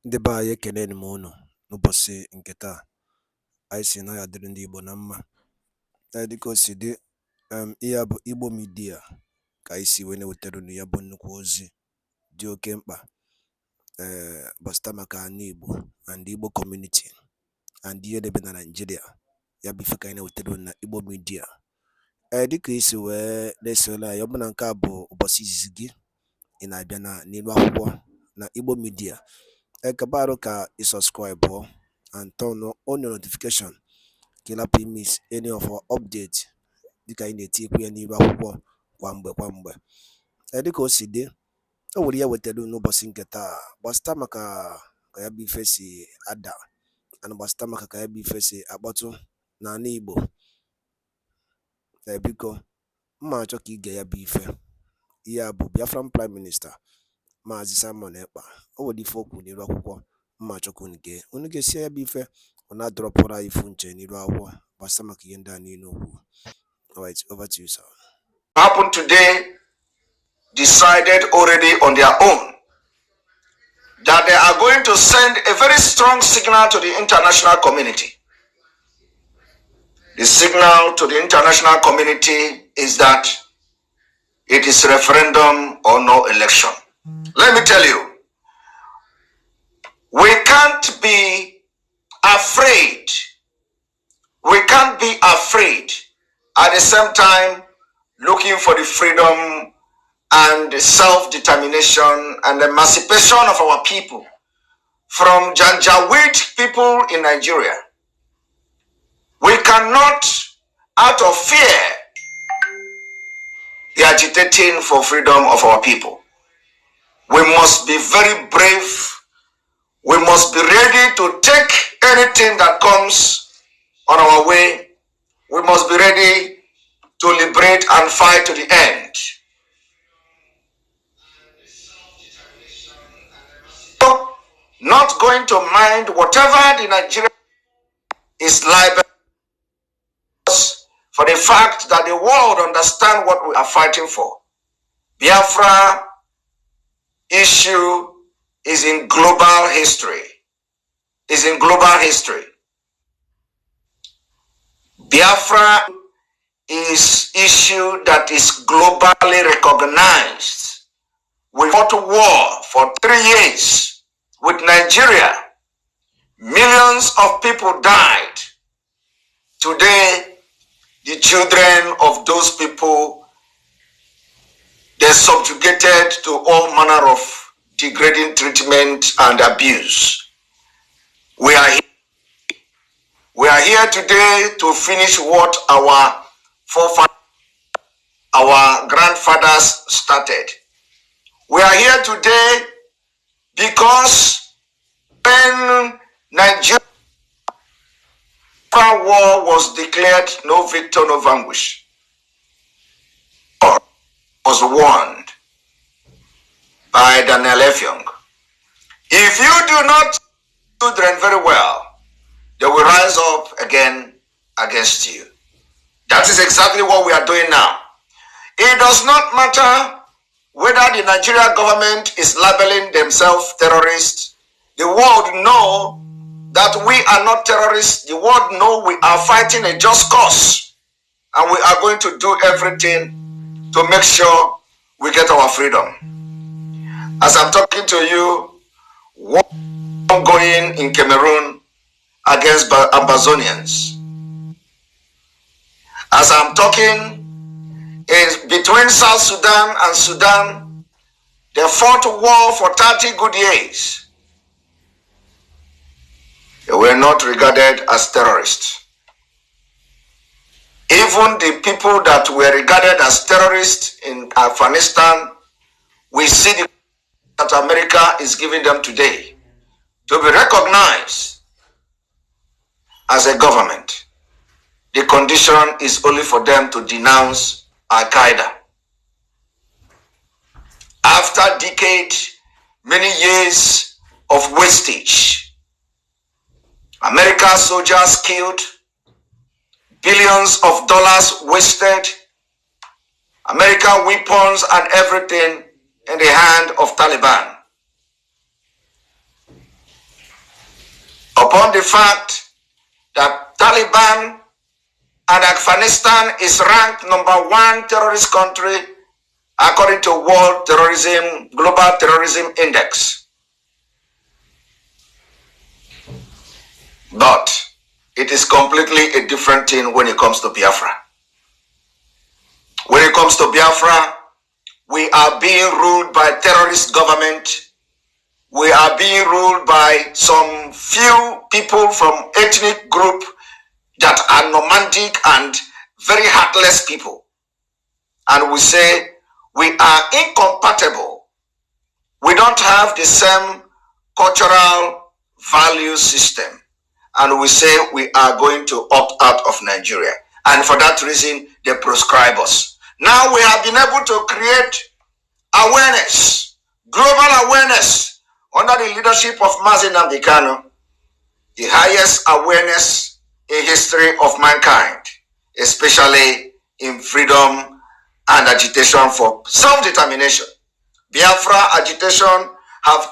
Ndị be anyị ekeneni m unu n'ụbọchị nke taa. Anyị si na ya dịrị ndị Igbo na mma. Dịka o si dị, ihe a bụ Igbo Media ka anyị si wee na-ewetara unu ya bụ nnukwu ozi dị oke mkpa gbasịta maka ana Igbo and Igbo community and ihe debe na Nigeria. Ya bụ ife ka anyị na-ewetara unu na Igbo Media. Dịka isi wee na-esole anyị, ọ bụ na nke a bụ ụbọchị izizi gị ị na-abịa n'ilu akwụkwọ na Igbo Media, kabaru ka subscribe and turn on your notification ka ị lapụ miss any of our update dịka anyị na-etikwu ya n'ilu akwụkwọ kwa mgbe. Dịka o si dị, o nwere ya wetara n'ụbọchị nke taa gbasịta maka ka ya bụ ife si ada and gbasịta maka ka ya bụ ife si akpọtụ n'ala Igbo. Biko mma achọ ka ige ya bụ ife. Ihe a bụ Biafran Prime Minister MAZI Ekpa. O nwere ife okwu n'ilu akwụkwọ mma achọ ka unu ga-esi ya bụ ife ọ na-adọrọpụrụ anyị ifu nche n'ilu akwụkwọ gbasịta maka ihe ndị a niile okwu. Alright, over to you, sir. Happened today decided already on their own that they are going to send a very strong signal to the international community. The signal to the international community is that it is referendum or no election. Let me tell you, we can't be afraid. We can't be afraid at the same time looking for the freedom and self-determination and emancipation of our people from Janjaweed people in Nigeria. We cannot, out of fear, be agitating for freedom of our people. We must be very brave. We must be ready to take anything that comes on our way. We must be ready to liberate and fight to the end. Not going to mind whatever the Nigerian is liable for the fact that the world understand what we are fighting for. Biafra issue is in global history. Is in global history. Biafra is issue that is globally recognized. We fought a war for 3 years with Nigeria. Millions of people died. Today, the children of those people, they're subjugated to all manner of degrading treatment and abuse. We are here today to finish what our forefathers, our grandfathers started. We are here today because when Nigeria war was declared, no victor, no vanquish, was warned by Daniel Effiong. If you do not children very well, they will rise up again against you. That is exactly what we are doing now. It does not matter whether the Nigerian government is labeling themselves terrorists. The world know that we are not terrorists. The world know we are fighting a just cause. And we are going to do everything to make sure we get our freedom. As I'm talking to you, war going in Cameroon against Ambazonians. As I'm talking, between South Sudan and Sudan, they fought a war for 30 good years. They were not regarded as terrorists. Even the people that were regarded as terrorists in Afghanistan, we see that America is giving them today to be recognized as a government. The condition is only for them to denounce Al-Qaeda. After decades, many years of wastage, American soldiers killed, billions of dollars wasted, American weapons and everything in the hand of Taliban. upon the fact that Taliban and Afghanistan is ranked #1 terrorist country according to World Terrorism, Global Terrorism Index. But it is completely a different thing when it comes to Biafra. When it comes to Biafra, we are being ruled by terrorist government. We are being ruled by some few people from ethnic group that are nomadic and very heartless people. And we say we are incompatible. We don't have the same cultural value system. And we say we are going to opt out of Nigeria. And for that reason, they proscribe us. Now we have been able to create awareness, global awareness, under the leadership of MAZI nnamdi Kanu, the highest awareness in history of mankind, especially in freedom and agitation for self-determination. Biafra agitation have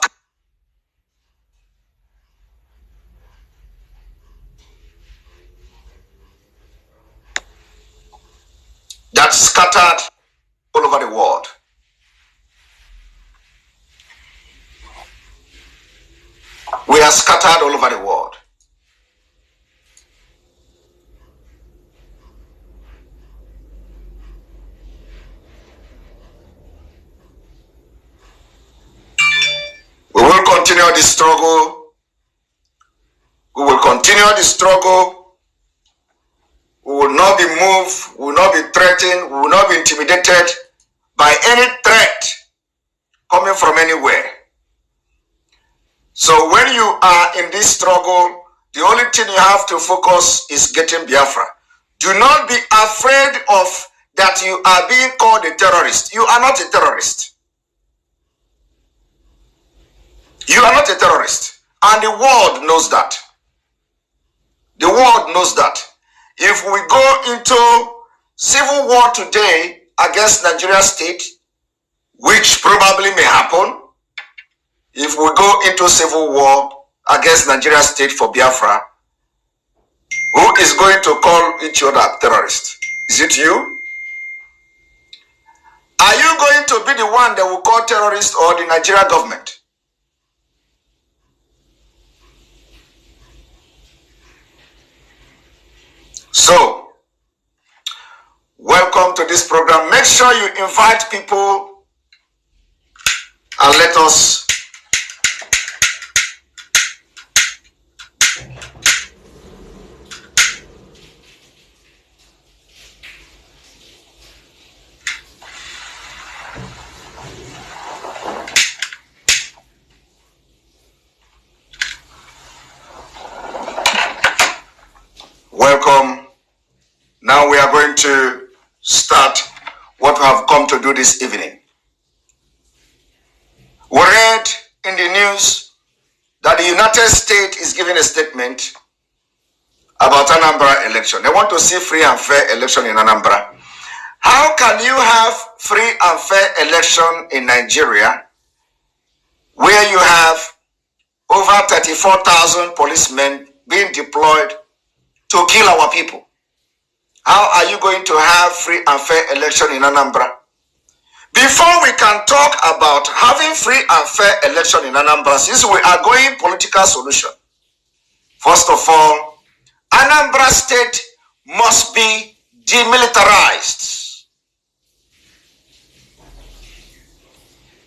that scattered all over the world. We are scattered all over the world. We will continue the struggle. We will continue the struggle. We will not be moved. We will not be threatened. We will not be intimidated by any threat coming from anywhere. So when you are in this struggle, the only thing you have to focus is getting Biafra. Do not be afraid of that you are being called a terrorist. You are not a terrorist. You are not a terrorist. And the world knows that. The world knows that. If we go into civil war today against Nigeria state, which probably may happen, if we go into civil war against Nigeria state for Biafra, who is going to call each other terrorist? Is it you? Are you going to be the one that will call terrorist or the Nigeria government? So, welcome to this program. Make sure you invite people and let us welcome. Now we are going to start what we have come to do this evening. We read in the news that the United States is giving a statement about Anambra election. They want to see free and fair election in Anambra. How can you have free and fair election in Nigeria where you have over 34,000 policemen being deployed to kill our people? How are you going to have free and fair election in Anambra? Before we can talk about having free and fair election in Anambra, since we are going political solution, first of all, Anambra state must be demilitarized.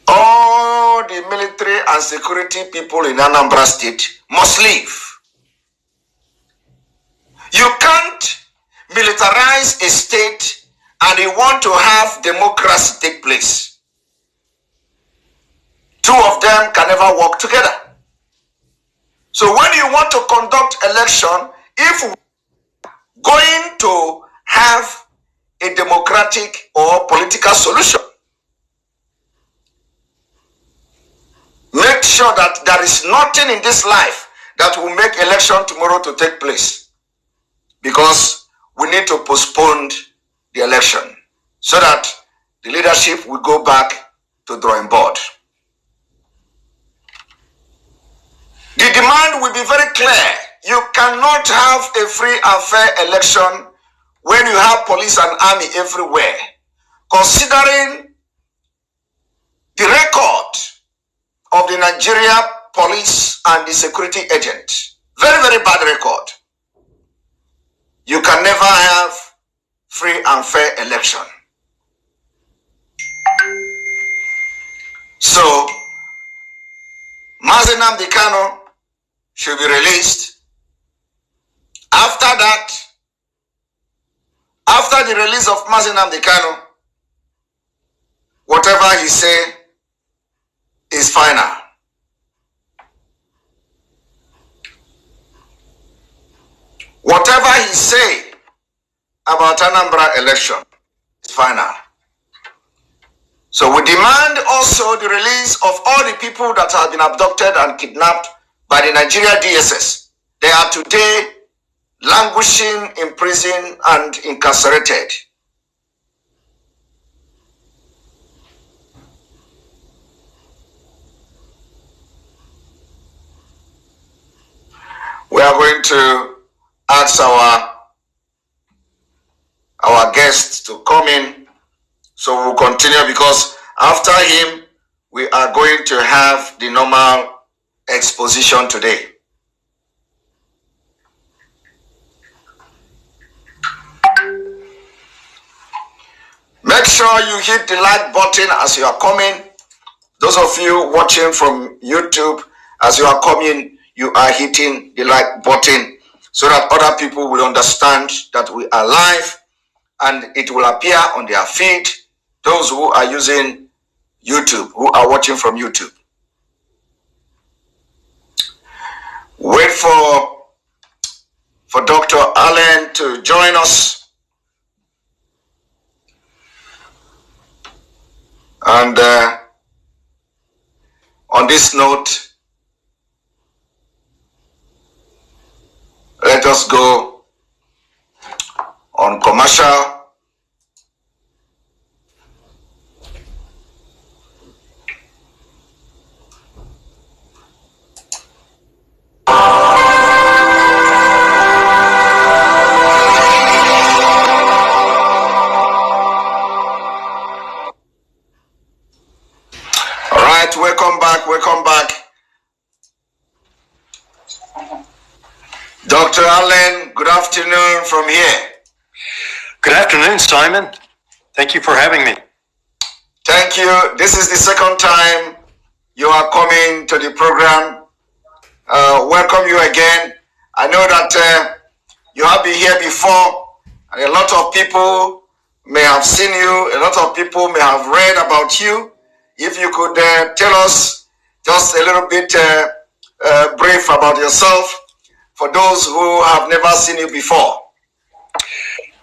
All the military and security people in Anambra state must leave. You can't militarize a state and you want to have democracy take place. Two of them can never work together. So when you want to conduct election, if we're going to have a democratic or political solution, make sure that there is nothing in this life that will make election tomorrow to take place, because we need to postpone the election so that the leadership will go back to drawing board. The demand will be very clear you cannot have a free and fair election when you have police and army everywhere, considering the record of the Nigeria police and the security agent. Very, very bad record. You can never have free and fair election. So, MAZI nnamdi Kanu should be released. After that, after the release of MAZI nnamdi Kanu, whatever he say is final. Whatever he say about Anambra election is final. So we demand also the release of all the people that have been abducted and kidnapped by the Nigeria DSS. They are today languishing in prison and incarcerated. We are going to ask our guests to come in, so we'll continue, because after him we are going to have the normal exposition today. Make sure you hit the like button as you are coming. Those of you watching from YouTube, as you are coming, you are hitting the like button so that other people will understand that we are live and it will appear on their feed. Those who are using YouTube, who are watching from YouTube. Wait for Dr. Allen to join us. And on this note, let us go on commercial. All right, welcome back, welcome back. Dr. Allen, good afternoon from here. Good afternoon, Simon. Thank you for having me. Thank you. This is the second time you are coming to the program. Welcome you again. I know that you have been here before, and a lot of people may have seen you. A lot of people may have read about you. If you could tell us just a little bit brief about yourself for those who have never seen you before.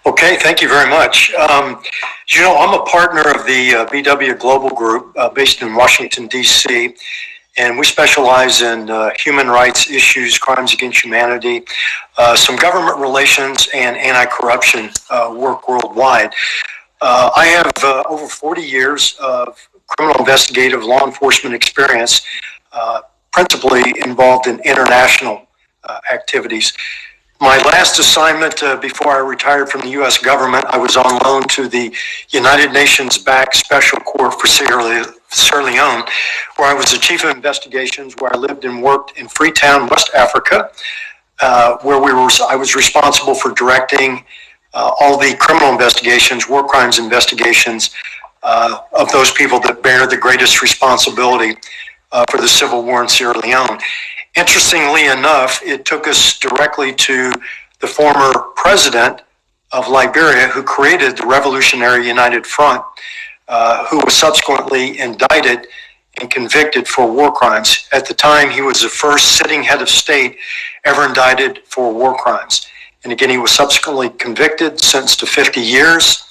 Okay, thank you very much. You know, I'm a partner of the BW Global Group based in Washington, D.C., and we specialize in human rights issues, crimes against humanity, some government relations, and anti-corruption work worldwide. I have over 40 years of criminal investigative law enforcement experience, principally involved in international activities. My last assignment before I retired from the U.S. government, I was on loan to the United Nations-backed Special Court for Sierra Leone, where I was the Chief of Investigations, where I lived and worked in Freetown, West Africa, where I was responsible for directing all the criminal investigations, war crimes investigations of those people that bear the greatest responsibility for the civil war in Sierra Leone. Interestingly enough, it took us directly to the former president of Liberia, who created the Revolutionary United Front, who was subsequently indicted and convicted for war crimes. At the time, he was the first sitting head of state ever indicted for war crimes. And again, he was subsequently convicted, sentenced to 50 years,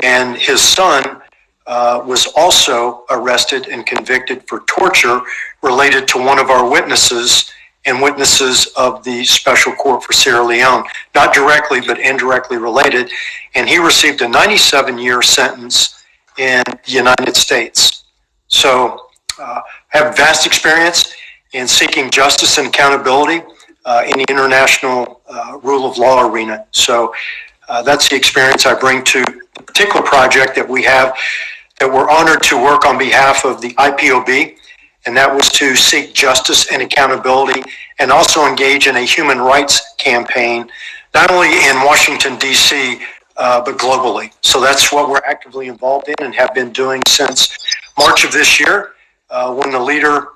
and his son was also arrested and convicted for torture related to one of our witnesses and witnesses of the Special Court for Sierra Leone, not directly but indirectly related, and he received a 97-year sentence in the United States. So I have vast experience in seeking justice and accountability in the international rule of law arena. So that's the experience I bring to the particular project that we have, that we're honored to work on behalf of the IPOB, and that was to seek justice and accountability and also engage in a human rights campaign, not only in Washington, D.C., but globally. So that's what we're actively involved in and have been doing since March of this year, when the leader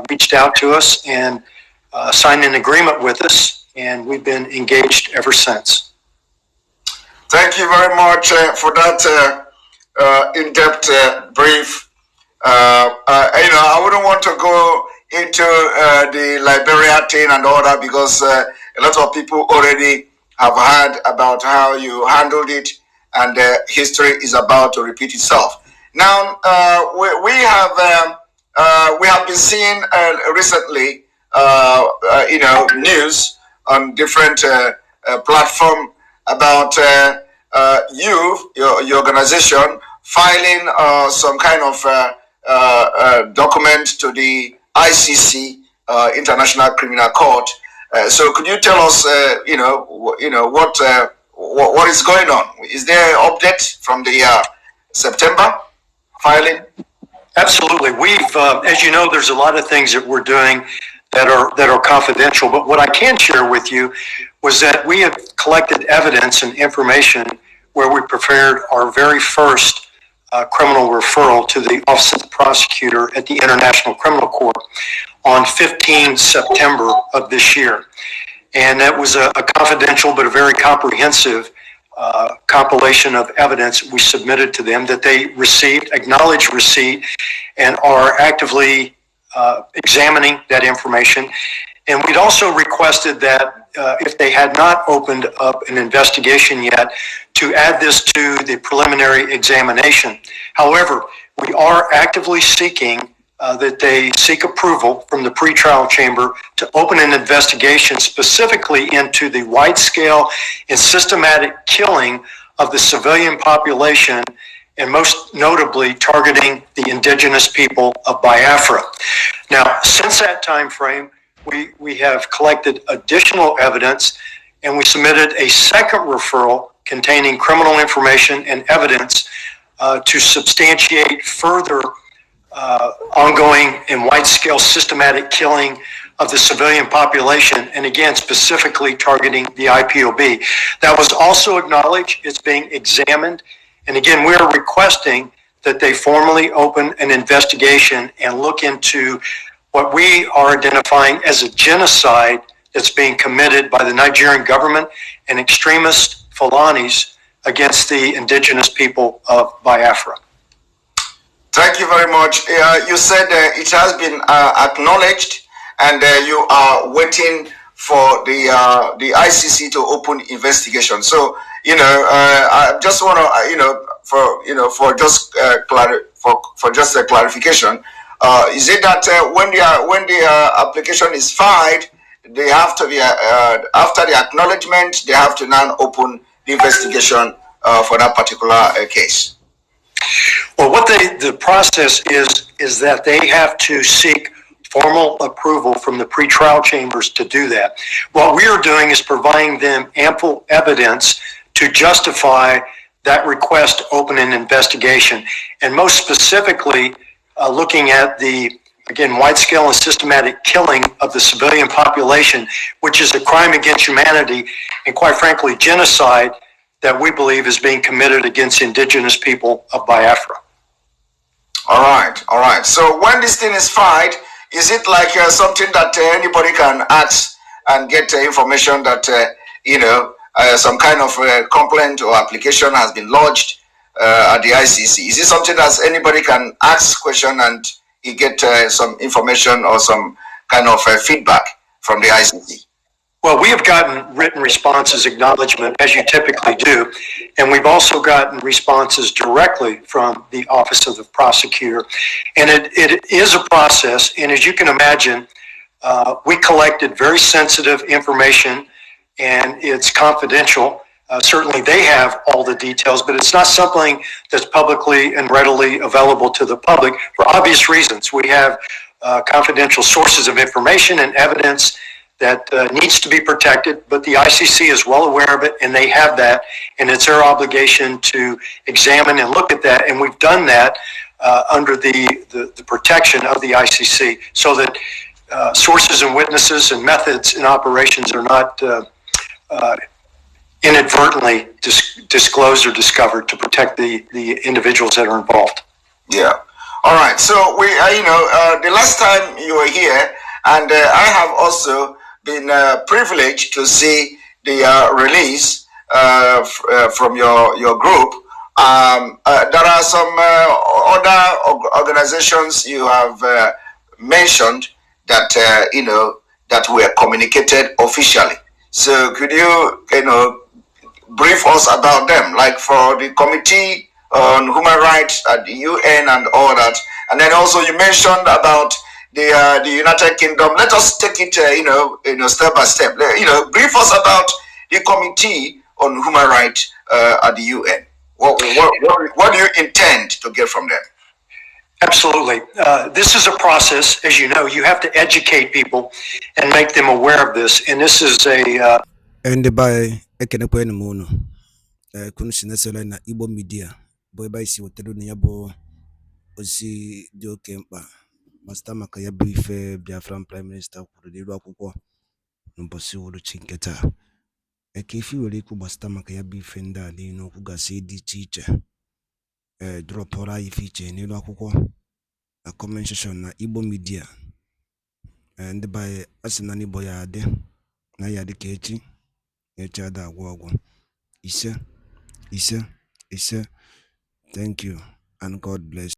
reached out to us and signed an agreement with us, and we've been engaged ever since. Thank you very much for that in-depth brief. I wouldn't want to go into the Liberia thing and all that, because a lot of people already have heard about how you handled it, and history is about to repeat itself. Now, we have been seeing recently, news on different platforms about your organization filing some kind of document to the ICC, International Criminal Court. So could you tell us, what is going on? Is there an update from the September filing? Absolutely. We've, as you know, there's a lot of things that we're doing that are confidential. But what I can share with you was that we have collected evidence and information where we prepared our very first criminal referral to the Office of the Prosecutor at the International Criminal Court on 15 September of this year. And that was a confidential but a very comprehensive compilation of evidence we submitted to them that they received, acknowledged receipt, and are actively examining that information. And we'd also requested that if they had not opened up an investigation yet, to add this to the preliminary examination. However, we are actively seeking that they seek approval from the pretrial chamber to open an investigation specifically into the wide-scale and systematic killing of the civilian population, and most notably targeting the indigenous people of Biafra. Now, since that time frame, we have collected additional evidence, and we submitted a second referral containing criminal information and evidence to substantiate further ongoing and wide-scale systematic killing of the civilian population, and again, specifically targeting the IPOB. That was also acknowledged. It's being examined. And again, we are requesting that they formally open an investigation and look into what we are identifying as a genocide that's being committed by the Nigerian government and extremist Fulanis against the indigenous people of Biafra. Thank you very much. You said it has been acknowledged, and you are waiting for the ICC to open investigation. So, I just want to, for just a clarification, is it that when the application is filed, they have to be after the acknowledgement, they have to now open the investigation for that particular case? Well, what the process is that they have to seek formal approval from the pretrial chambers to do that. What we are doing is providing them ample evidence to justify that request to open an investigation, and most specifically looking at the, again, wide-scale and systematic killing of the civilian population, which is a crime against humanity and, quite frankly, genocide that we believe is being committed against indigenous people of Biafra. All right. So when this thing is filed, is it like something that anybody can ask and get information that, some kind of complaint or application has been lodged at the ICC? Is it something that anybody can ask question and you get some information or some kind of feedback from the ICC? Well, we have gotten written responses, acknowledgement, as you typically do, and we've also gotten responses directly from the Office of the Prosecutor. And it is a process, and as you can imagine, we collected very sensitive information, and it's confidential. Certainly they have all the details, but it's not something that's publicly and readily available to the public for obvious reasons. We have confidential sources of information and evidence that needs to be protected, but the ICC is well aware of it, and they have that, and it's their obligation to examine and look at that, and we've done that under the protection of the ICC, so that sources and witnesses and methods and operations are not inadvertently disclosed or discovered, to protect the individuals that are involved. Yeah. All right. So we, the last time you were here, and I have also been privileged to see the release from your group. There are some other organizations you have mentioned that that were communicated officially. So could you brief us about them, like for the Committee on Human Rights at the UN and all that, and then also you mentioned about the United Kingdom. Let us take it step by step. Brief us about the Committee on Human Rights at the UN. What do you intend to get from them? Absolutely. This is a process, as you know. You have to educate people and make them aware of this. And this is a and by ekenekwe mono kunu sinesele na Igbo media boy by si wotero na yabo osi dị oke mkpa masta maka ya bụ ife Biafran Prime Minister kwuru n'iru akwụkwọ n'ụbọchị uhuruchi nke taa. Eke ife were ikwu gbasata maka ya bụ ife ndị a niile okwu gasị dị iche iche dropụrụ anyị ife iche n'iru akwụkwọ na comment section na Igbo media ndị by asị na n'Igbo ya adị na ya dị ka echi ada agwụ ọgwụ ise. Thank you and God bless.